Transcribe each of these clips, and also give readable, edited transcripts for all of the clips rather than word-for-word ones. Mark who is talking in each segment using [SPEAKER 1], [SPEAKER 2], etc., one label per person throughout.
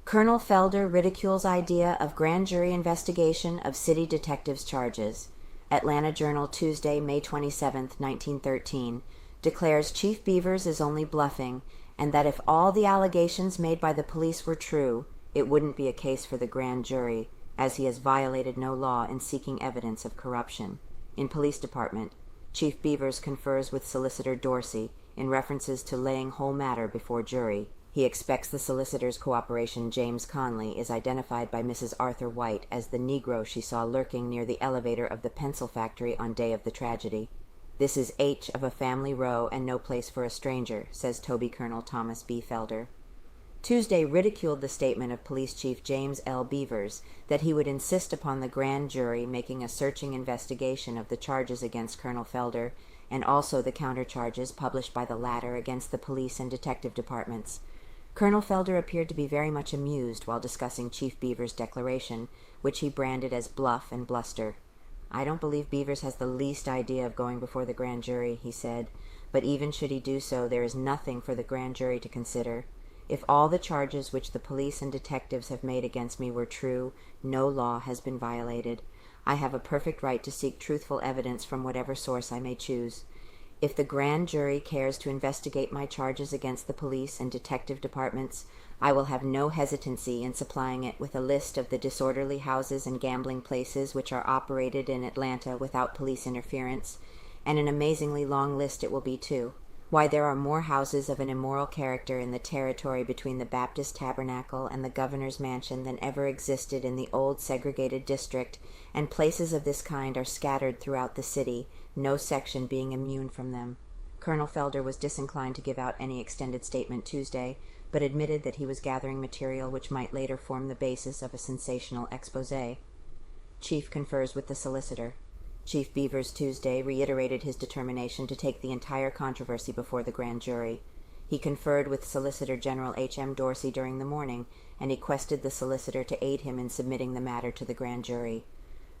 [SPEAKER 1] Colonel Felder ridicules idea of grand jury investigation of city detectives' charges. Atlanta Journal, Tuesday, May 27, 1913, declares Chief Beavers is only bluffing, and that if all the allegations made by the police were true, it wouldn't be a case for the grand jury, as he has violated no law in seeking evidence of corruption. In Police Department, Chief Beavers confers with Solicitor DORSEY in references to laying whole matter before jury. He expects the solicitor's cooperation. James Conley is identified by Mrs. Arthur White as the Negro she saw lurking near the elevator of the pencil factory on day of the tragedy. This is H of a family row and no place for a stranger, says Tobie Colonel Thomas B. Felder. Tuesday ridiculed the statement of Police Chief James L. Beavers that he would insist upon the grand jury making a searching investigation of the charges against Colonel Felder and also the countercharges published by the latter against the police and detective departments. Colonel Felder appeared to be very much amused while discussing Chief Beavers' declaration, which he branded as bluff and bluster. "I don't believe Beavers has the least idea of going before the grand jury," he said, "but even should he do so, there is nothing for the grand jury to consider. If all the charges which the police and detectives have made against me were true, no law has been violated. I have a perfect right to seek truthful evidence from whatever source I may choose. If the grand jury cares to investigate my charges against the police and detective departments, I will have no hesitancy in supplying it with a list of the disorderly houses and gambling places which are operated in Atlanta without police interference, and an amazingly long list it will be too. Why, there are more houses of an immoral character in the territory between the Baptist Tabernacle and the Governor's Mansion than ever existed in the old segregated district, and places of this kind are scattered throughout the city, no section being immune from them." Colonel Felder was disinclined to give out any extended statement Tuesday, but admitted that he was gathering material which might later form the basis of a sensational exposé. Chief confers with the solicitor. Chief Beavers Tuesday reiterated his determination to take the entire controversy before the grand jury. He conferred with Solicitor General H.M. Dorsey during the morning, and he requested the solicitor to aid him in submitting the matter to the grand jury.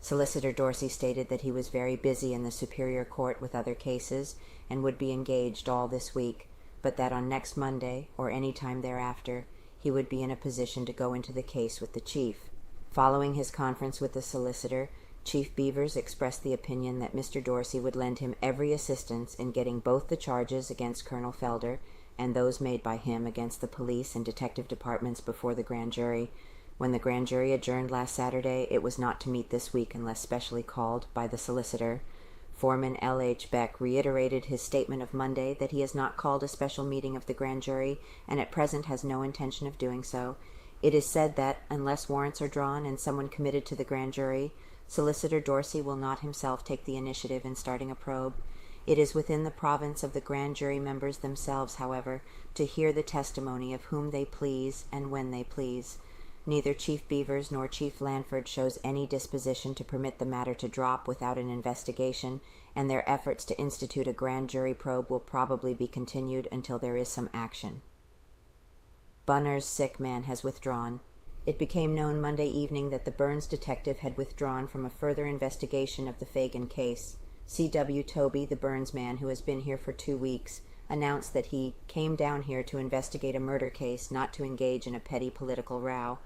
[SPEAKER 1] Solicitor Dorsey stated that he was very busy in the Superior Court with other cases and would be engaged all this week, but that on next Monday, or any time thereafter, he would be in a position to go into the case with the chief. Following his conference with the solicitor, Chief Beavers expressed the opinion that Mr. Dorsey would lend him every assistance in getting both the charges against Colonel Felder and those made by him against the police and detective departments before the grand jury. When the grand jury adjourned last Saturday, it was not to meet this week unless specially called by the solicitor. Foreman L. H. Beck reiterated his statement of Monday that he has not called a special meeting of the grand jury and at present has no intention of doing so. It is said that, unless warrants are drawn and someone committed to the grand jury, Solicitor Dorsey will not himself take the initiative in starting a probe. It is within the province of the grand jury members themselves, however, to hear the testimony of whom they please and when they please. Neither Chief Beavers nor Chief Lanford shows any disposition to permit the matter to drop without an investigation, and their efforts to institute a grand jury probe will probably be continued until there is some action. Bunner's sick man has withdrawn. It became known Monday evening that the Burns detective had withdrawn from a further investigation of the Fagan case. C.W. Tobie, the Burns man who has been here for 2 weeks, announced that he came down here to investigate a murder case, not to engage in a petty political row.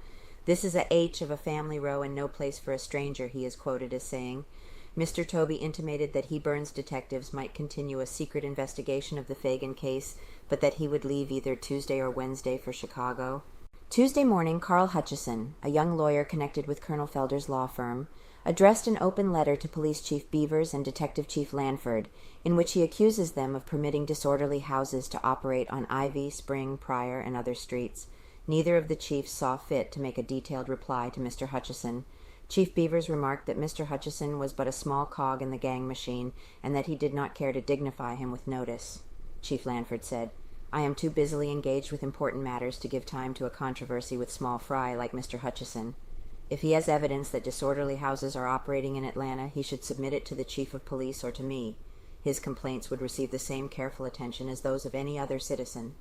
[SPEAKER 1] "This is a H of a family row and no place for a stranger," he is quoted as saying. Mr. Tobie intimated that he, Burns detectives, might continue a secret investigation of the Fagan case, but that he would leave either Tuesday or Wednesday for Chicago. Tuesday morning, Carl Hutchison, a young lawyer connected with Colonel Felder's law firm, addressed an open letter to Police Chief Beavers and Detective Chief Lanford, in which he accuses them of permitting disorderly houses to operate on Ivy, Spring, Pryor, and other streets. Neither of the chiefs saw fit to make a detailed reply to Mr. Hutchison. Chief Beavers remarked that Mr. Hutchison was but a small cog in the gang machine, and that he did not care to dignify him with notice. Chief Lanford said, "I am too busily engaged with important matters to give time to a controversy with small fry like Mr. Hutchison. If he has evidence that disorderly houses are operating in Atlanta, he should submit it to the chief of police or to me. His complaints would receive the same careful attention as those of any other citizen."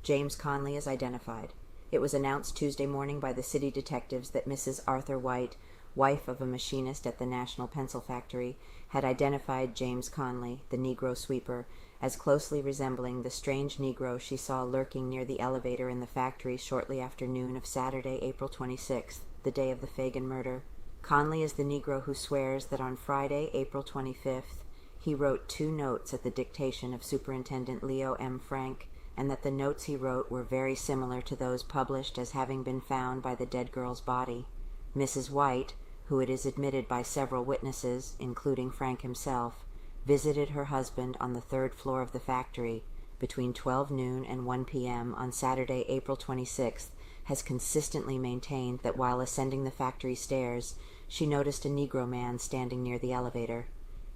[SPEAKER 1] James Conley is identified. It was announced Tuesday morning by the city detectives that Mrs. Arthur White, wife of a machinist at the National Pencil Factory, had identified James Conley, the Negro sweeper, as closely resembling the strange Negro she saw lurking near the elevator in the factory shortly after noon of Saturday, April 26th, the day of the Fagan murder. Conley is the Negro who swears that on Friday, April 25th, he wrote 2 notes at the dictation of Superintendent Leo M. Frank, and that the notes he wrote were very similar to those published as having been found by the dead girl's body. Mrs. White, who it is admitted by several witnesses, including Frank himself, visited her husband on the 3rd floor of the factory between 12 noon and 1 p.m. on Saturday, April 26th, has consistently maintained that while ascending the factory stairs, she noticed a Negro man standing near the elevator.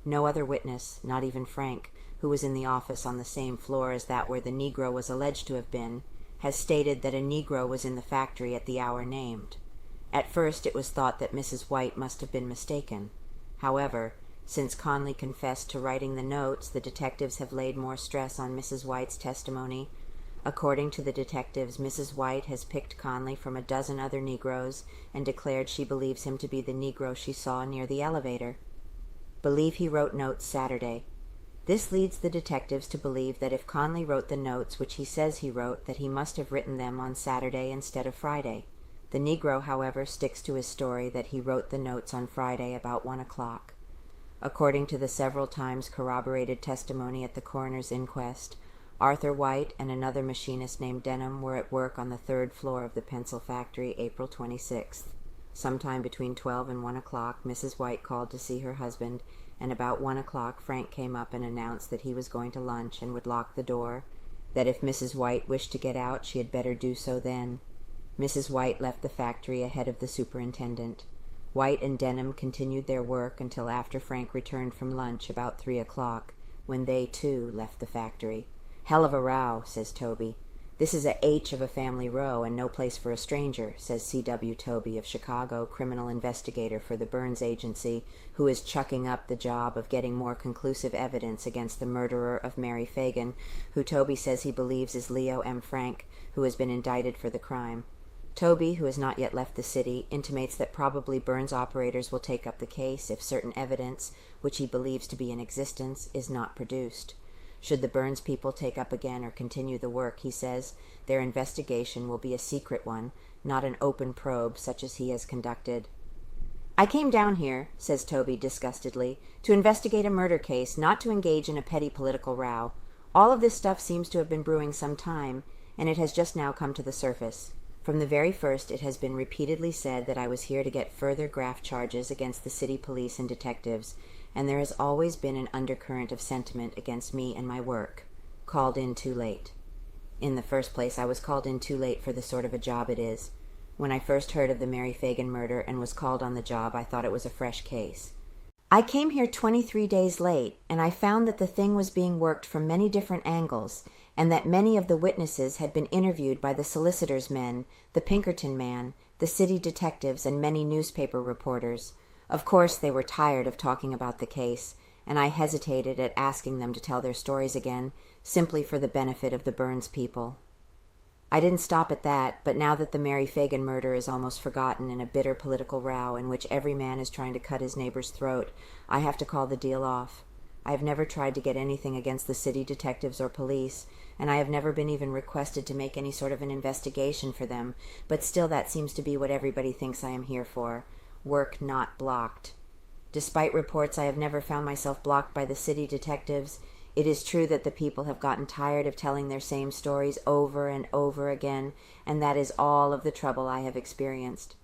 [SPEAKER 1] No other witness, not even Frank, who was in the office on the same floor as that where the Negro was alleged to have been, has stated that a Negro was in the factory at the hour named. At first it was thought that Mrs. White must have been mistaken. However, since Conley confessed to writing the notes, the detectives have laid more stress on Mrs. White's testimony. According to the detectives, Mrs. White has picked Conley from a dozen other Negroes and declared she believes him to be the Negro she saw near the elevator. Believe he wrote notes Saturday. This leads the detectives to believe that if Conley wrote the notes which he says he wrote, that he must have written them on Saturday instead of Friday. The Negro, however, sticks to his story that he wrote the notes on Friday about 1 o'clock. According to the several times corroborated testimony at the coroner's inquest, Arthur White and another machinist named Denham were at work on the 3rd floor of the pencil factory April 26th. Sometime between 12 and 1 o'clock, Mrs. White called to see her husband, and about 1 o'clock Frank came up and announced that he was going to lunch and would lock the door, that if Mrs. White wished to get out she had better do so then. Mrs. White left the factory ahead of the superintendent. White and Denham continued their work until after Frank returned from lunch about 3 o'clock, when they, too, left the factory. "Hell of a row," says Tobie. "This is a H of a family row and no place for a stranger," says C.W. Tobie of Chicago, criminal investigator for the Burns Agency, who is chucking up the job of getting more conclusive evidence against the murderer of Mary Fagan, who Tobie says he believes is Leo M. Frank, who has been indicted for the crime. Tobie, who has not yet left the city, intimates that probably Burns operators will take up the case if certain evidence, which he believes to be in existence, is not produced. Should the Burns people take up again or continue the work, he says, their investigation will be a secret one, not an open probe such as he has conducted. "I came down here," says Tobie disgustedly, "to investigate a murder case, not to engage in a petty political row. All of this stuff seems to have been brewing some time, and it has just now come to the surface. From the very first it has been repeatedly said that I was here to get further graft charges against the city police and detectives, and there has always been an undercurrent of sentiment against me and my work. Called in too late. In the first place, I was called in too late for the sort of a job it is. When I first heard of the Mary Fagan murder and was called on the job, I thought it was a fresh case. I came here 23 days late, and I found that the thing was being worked from many different angles, and that many of the witnesses had been interviewed by the solicitor's men, the Pinkerton man, the city detectives, and many newspaper reporters. Of course, they were tired of talking about the case, and I hesitated at asking them to tell their stories again, simply for the benefit of the Burns people. I didn't stop at that, but now that the Mary Fagan murder is almost forgotten in a bitter political row in which every man is trying to cut his neighbor's throat, I have to call the deal off. I have never tried to get anything against the city detectives or police, and I have never been even requested to make any sort of an investigation for them, but still that seems to be what everybody thinks I am here for. Work not blocked. Despite reports I have never found myself blocked by the city detectives, it is true that the people have gotten tired of telling their same stories over and over again, and that is all of the trouble I have experienced.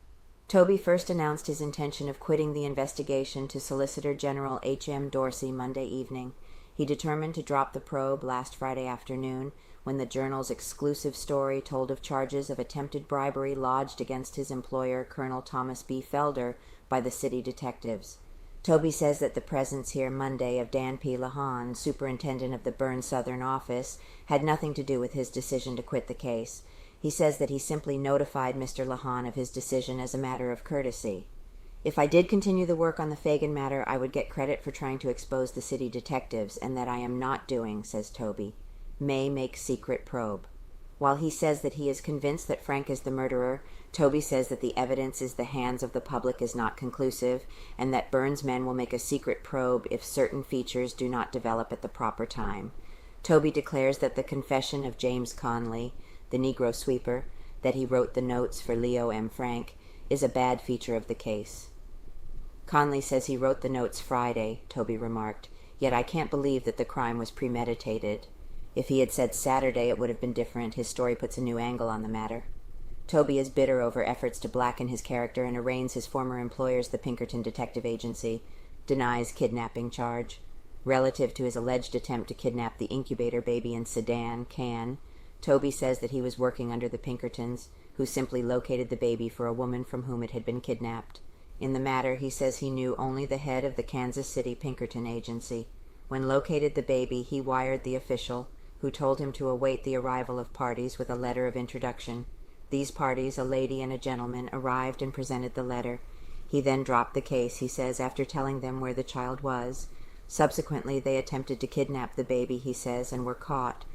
[SPEAKER 1] Tobie first announced his intention of quitting the investigation to Solicitor General H.M. Dorsey Monday evening. He determined to drop the probe last Friday afternoon, when the Journal's exclusive story told of charges of attempted bribery lodged against his employer, Colonel Thomas B. Felder, by the city detectives. Tobie says that the presence here Monday of Dan P. Lahan, superintendent of the Burns Southern office, had nothing to do with his decision to quit the case. He says that he simply notified Mr. Lahan of his decision as a matter of courtesy. If I did continue the work on the Fagan matter, I would get credit for trying to expose the city detectives, and that I am not doing, says Tobie. May make secret probe. While he says that he is convinced that Frank is the murderer, Tobie says that the evidence in the hands of the public is not conclusive, and that Burns men will make a secret probe if certain features do not develop at the proper time. Tobie declares that the confession of James Conley, the Negro sweeper, that he wrote the notes for Leo M. Frank, is a bad feature of the case. Conley says he wrote the notes Friday, Tobie remarked, yet I can't believe that the crime was premeditated. If he had said Saturday, it would have been different. His story puts a new angle on the matter. Tobie is bitter over efforts to blacken his character and arraigns his former employers, the Pinkerton Detective Agency, denies kidnapping charge. Relative to his alleged attempt to kidnap the incubator baby in Sedan, Can, Tobie says that he was working under the Pinkertons, who simply located the baby for a woman from whom it had been kidnapped. In the matter, he says he knew only the head of the Kansas City Pinkerton Agency. When located the baby, he wired the official, who told him to await the arrival of parties with a letter of introduction. These parties, a lady and a gentleman, arrived and presented the letter. He then dropped the case, he says, after telling them where the child was. Subsequently, they attempted to kidnap the baby, he says, and were caught.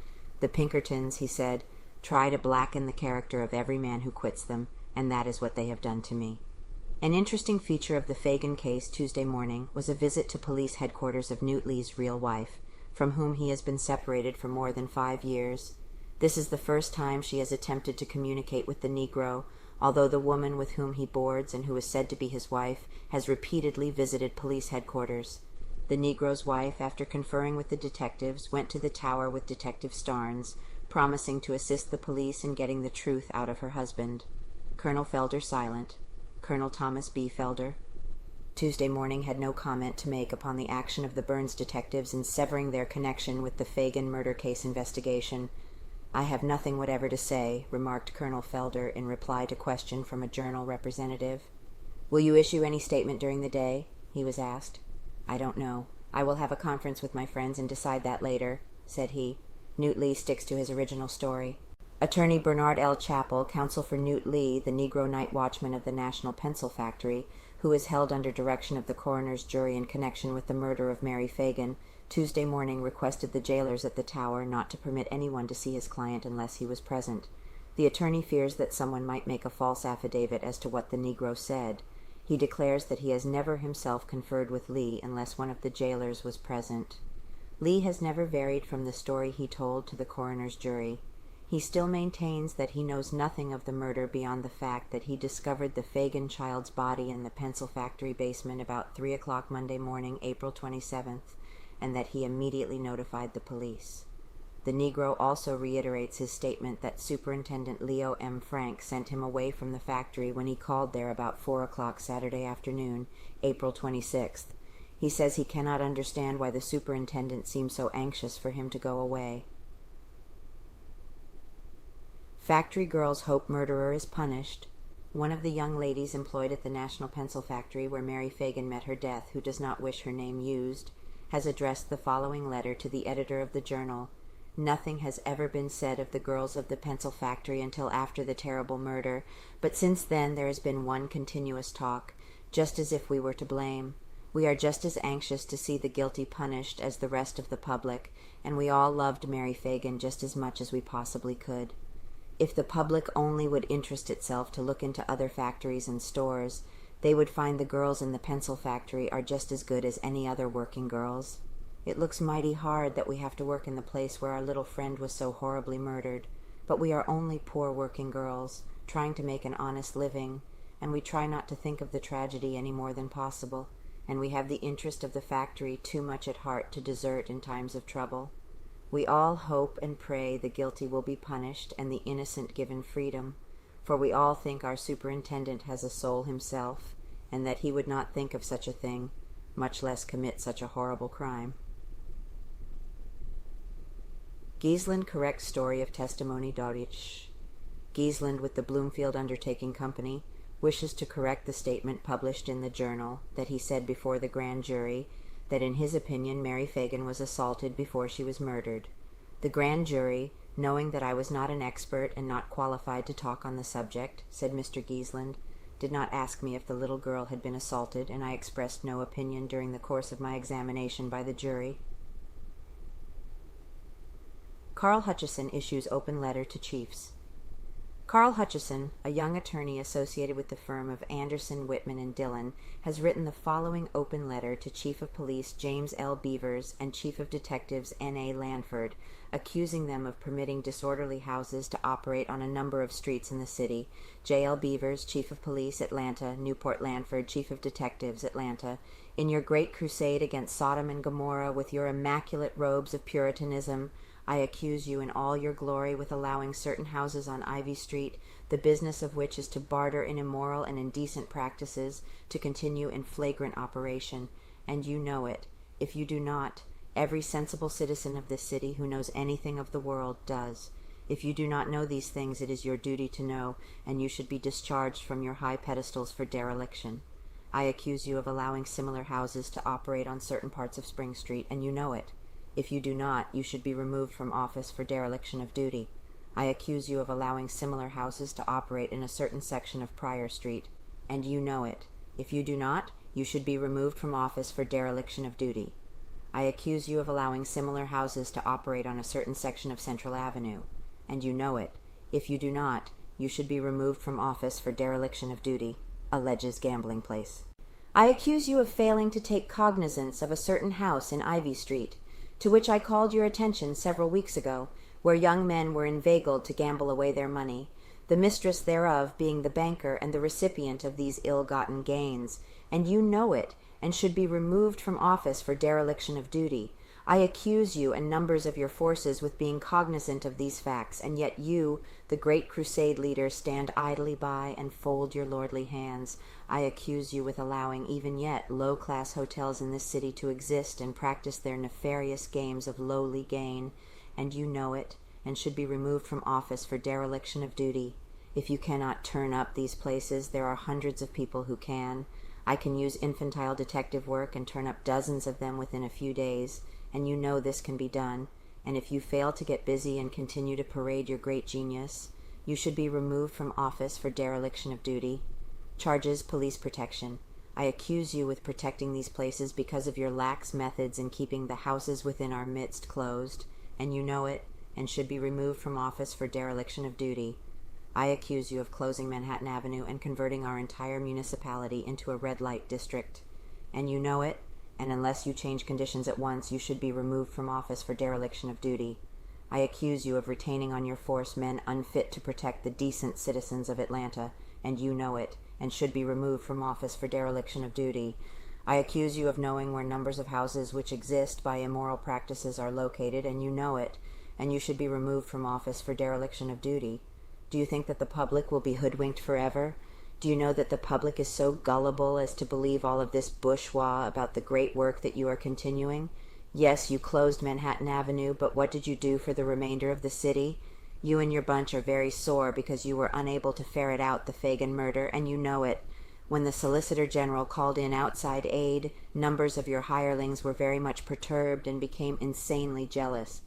[SPEAKER 1] The Pinkertons, he said, try to blacken the character of every man who quits them, and that is what they have done to me. An interesting feature of the Fagan case Tuesday morning was a visit to police headquarters of Newt Lee's real wife, from whom he has been separated for more than 5 years. This is the first time she has attempted to communicate with the Negro, although the woman with whom he boards and who is said to be his wife has repeatedly visited police headquarters. The Negro's wife, after conferring with the detectives, went to the tower with Detective Starnes, promising to assist the police in getting the truth out of her husband. Colonel Felder silent. Colonel Thomas B. Felder. Tuesday morning had no comment to make upon the action of the Burns detectives in severing their connection with the Fagan murder case investigation. I have nothing whatever to say, remarked Colonel Felder in reply to question from a Journal representative. Will you issue any statement during the day? He was asked. I don't know. I will have a conference with my friends and decide that later, said he. Newt Lee sticks to his original story. Attorney Bernard L. Chappell, counsel for Newt Lee, the Negro night watchman of the National Pencil Factory, who is held under direction of the coroner's jury in connection with the murder of Mary Fagan, Tuesday morning requested the jailers at the tower not to permit anyone to see his client unless he was present. The attorney fears that someone might make a false affidavit as to what the Negro said. He declares that he has never himself conferred with Lee unless one of the jailers was present. Lee has never varied from the story he told to the coroner's jury. He still maintains that he knows nothing of the murder beyond the fact that he discovered the Fagan child's body in the pencil factory basement about 3 o'clock Monday morning, April 27th, and that he immediately notified the police. The Negro also reiterates his statement that Superintendent Leo M. Frank sent him away from the factory when he called there about 4 o'clock Saturday afternoon, April 26th. He says he cannot understand why the superintendent seemed so anxious for him to go away. Factory girls hope murderer is punished. One of the young ladies employed at the National Pencil Factory where Mary Fagan met her death, who does not wish her name used, has addressed the following letter to the editor of the Journal. Nothing has ever been said of the girls of the pencil factory until after the terrible murder, but since then there has been one continuous talk, just as if we were to blame. We are just as anxious to see the guilty punished as the rest of the public, and we all loved Mary Fagan just as much as we possibly could. If the public only would interest itself to look into other factories and stores, they would find the girls in the pencil factory are just as good as any other working girls. It looks mighty hard that we have to work in the place where our little friend was so horribly murdered, but we are only poor working girls, trying to make an honest living, and we try not to think of the tragedy any more than possible, and we have the interest of the factory too much at heart to desert in times of trouble. We all hope and pray the guilty will be punished and the innocent given freedom, for we all think our superintendent has a soul himself, and that he would not think of such a thing, much less commit such a horrible crime. Giesland corrects story of testimony Deutsch. Giesland, with the Bloomfield Undertaking Company, wishes to correct the statement published in the Journal that he said before the grand jury that in his opinion Mary Fagan was assaulted before she was murdered. The grand jury, knowing that I was not an expert and not qualified to talk on the subject, said Mr. Giesland, did not ask me if the little girl had been assaulted, and I expressed no opinion during the course of my examination by the jury. Carl Hutchison issues open letter to chiefs. Carl Hutchison, a young attorney associated with the firm of Anderson, Whitman, and Dillon, has written the following open letter to Chief of Police James L. Beavers and Chief of Detectives N.A. Lanford, accusing them of permitting disorderly houses to operate on a number of streets in the city. J. L. Beavers, Chief of Police, Atlanta. Newport Lanford, Chief of Detectives, Atlanta. In your great crusade against Sodom and Gomorrah with your immaculate robes of Puritanism, I accuse you in all your glory with allowing certain houses on Ivy Street, the business of which is to barter in immoral and indecent practices, to continue in flagrant operation, and you know it. If you do not, every sensible citizen of this city who knows anything of the world does. If you do not know these things, it is your duty to know, and you should be discharged from your high pedestals for dereliction. I accuse you of allowing similar houses to operate on certain parts of Spring Street, and you know it. If you do not, you should be removed from office for dereliction of duty. I accuse you of allowing similar houses to operate in a certain section of Prior Street, and you know it. If you do not, you should be removed from office for dereliction of duty. I accuse you of allowing similar houses to operate on a certain section of Central Avenue, and you know it. If you do not, you should be removed from office for dereliction of duty. Alleges gambling place. I accuse you of failing to take cognizance of a certain house in Ivy Street, to which I called your attention several weeks ago, where young men were inveigled to gamble away their money, the mistress thereof being the banker and the recipient of these ill-gotten gains, and you know it, and should be removed from office for dereliction of duty. I accuse you and numbers of your forces with being cognizant of these facts, and yet you, the great crusade leader, stand idly by and fold your lordly hands. I accuse you with allowing even yet low-class hotels in this city to exist and practice their nefarious games of lowly gain, and you know it, and should be removed from office for dereliction of duty. If you cannot turn up these places, there are hundreds of people who can. I can use infantile detective work and turn up dozens of them within a few days, and you know this can be done, and if you fail to get busy and continue to parade your great genius, you should be removed from office for dereliction of duty. Charges police protection. I accuse you with protecting these places because of your lax methods in keeping the houses within our midst closed, and you know it, and should be removed from office for dereliction of duty. I accuse you of closing Manhattan Avenue and converting our entire municipality into a red light district, and you know it, and unless you change conditions at once, you should be removed from office for dereliction of duty. I accuse you of retaining on your force men unfit to protect the decent citizens of Atlanta, and you know it, and should be removed from office for dereliction of duty. I accuse you of knowing where numbers of houses which exist by immoral practices are located, and you know it, and you should be removed from office for dereliction of duty. Do you think that the public will be hoodwinked forever? Do you know that the public is so gullible as to believe all of this bourgeois about the great work that you are continuing? Yes, you closed Manhattan Avenue, but what did you do for the remainder of the city? You and your bunch are very sore because you were unable to ferret out the Fagin murder, and you know it. When the Solicitor General called in outside aid, numbers of your hirelings were very much perturbed and became insanely jealous.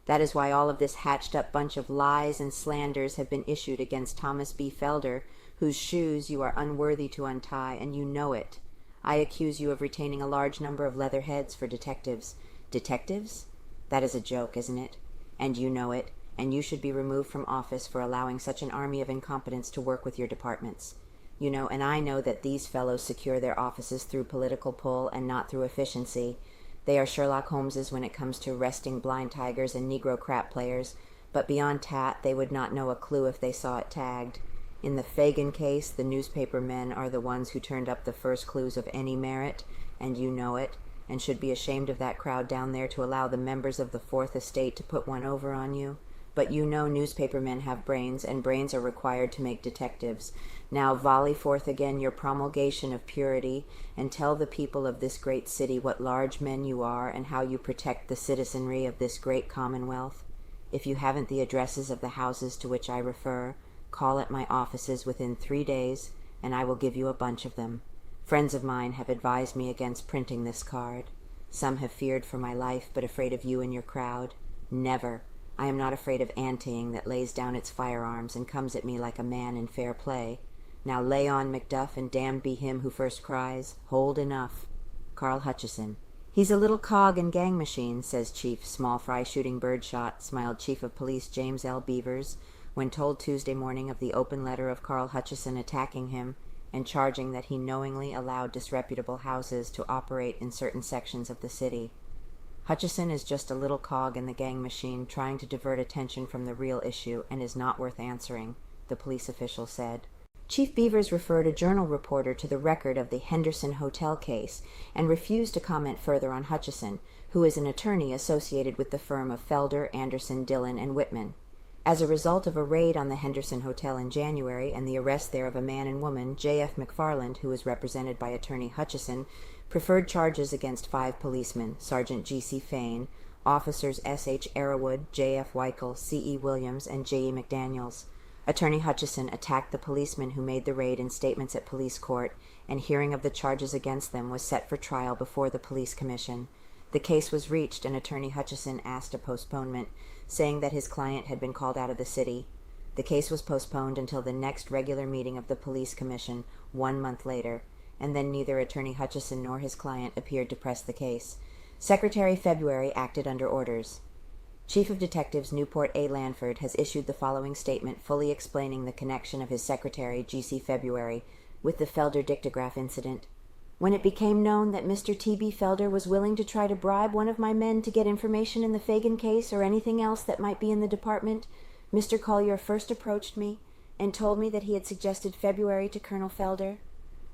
[SPEAKER 1] That is why all of this hatched-up bunch of lies and slanders have been issued against Thomas B. Felder, whose shoes you are unworthy to untie, and you know it. I accuse you of retaining a large number of leather heads for detectives. Detectives? That is a joke, isn't it? And you know it, and you should be removed from office for allowing such an army of incompetents to work with your departments. You know, and I know that these fellows secure their offices through political pull and not through efficiency. They are Sherlock Holmeses when it comes to arresting blind tigers and Negro crap players, but beyond tat they would not know a clue if they saw it tagged. In the Fagin case, the newspaper men are the ones who turned up the first clues of any merit, and you know it, and should be ashamed of that crowd down there to allow the members of the Fourth Estate to put one over on you. But you know newspaper men have brains, and brains are required to make detectives. Now volley forth again your promulgation of purity, and tell the people of this great city what large men you are, and how you protect the citizenry of this great commonwealth. If you haven't the addresses of the houses to which I refer, call at my offices within 3 days, and I will give you a bunch of them. Friends of mine have advised me against printing this card. Some have feared for my life, but afraid of you and your crowd. Never. I am not afraid of anteing that lays down its firearms and comes at me like a man in fair play. Now lay on, Macduff, and damned be him who first cries, "Hold enough." Carl Hutchison. He's a little cog and gang machine, says Chief Small Fry Shooting Birdshot, smiled Chief of Police James L. Beavers, when told Tuesday morning of the open letter of Carl Hutchison attacking him and charging that he knowingly allowed disreputable houses to operate in certain sections of the city. Hutchison is just a little cog in the gang machine trying to divert attention from the real issue and is not worth answering, the police official said. Chief Beavers referred a Journal reporter to the record of the Henderson Hotel case and refused to comment further on Hutchison, who is an attorney associated with the firm of Felder, Anderson, Dillon, and Whitman. As a result of a raid on the Henderson Hotel in January and the arrest there of a man and woman, J.F. McFarland, who was represented by attorney Hutchison, preferred charges against 5 policemen, Sergeant G.C. Fain, officers S.H. Arrowood, J.F. Weichel, C.E. Williams, and J.E. McDaniels. Attorney Hutchison attacked the policemen who made the raid in statements at police court, and hearing of the charges against them was set for trial before the police commission. The case was reached, and Attorney Hutchison asked a postponement, saying that his client had been called out of the city. The case was postponed until the next regular meeting of the police commission 1 month later, and then neither Attorney Hutchison nor his client appeared to press the case. Secretary February acted under orders. Chief of Detectives Newport A. Lanford has issued the following statement fully explaining the connection of his secretary, G.C. February, with the Felder dictograph incident. When it became known that Mr. T.B. Felder was willing to try to bribe one of my men to get information in the Fagan case or anything else that might be in the department, Mr. Collier first approached me and told me that he had suggested February to Colonel Felder.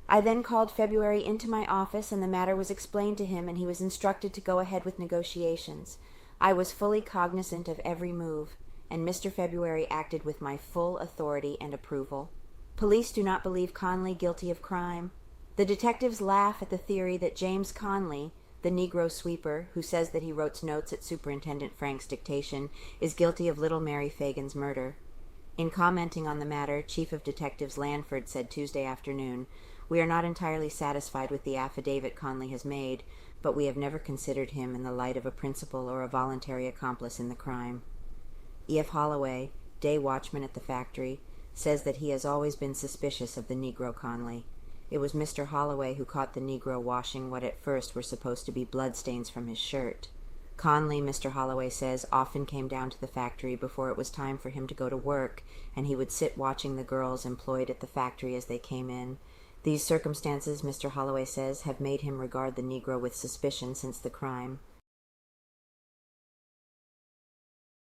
[SPEAKER 1] I then called February into my office and the matter was explained to him and he was instructed to go ahead with negotiations. I was fully cognizant of every move, and Mr. February acted with my full authority and approval. Police do not believe Conley guilty of crime. The detectives laugh at the theory that James Conley, the Negro sweeper, who says that he wrote notes at Superintendent Frank's dictation, is guilty of little Mary Fagan's murder. In commenting on the matter, Chief of Detectives Lanford said Tuesday afternoon, "We are not entirely satisfied with the affidavit Conley has made, but we have never considered him in the light of a principal or a voluntary accomplice in the crime." E.F. Holloway, day watchman at the factory, says that he has always been suspicious of the Negro Conley. It was Mr. Holloway who caught the Negro washing what at first were supposed to be bloodstains from his shirt. Conley, Mr. Holloway says, often came down to the factory before it was time for him to go to work, and he would sit watching the girls employed at the factory as they came in. These circumstances, Mr. Holloway says, have made him regard the Negro with suspicion since the crime.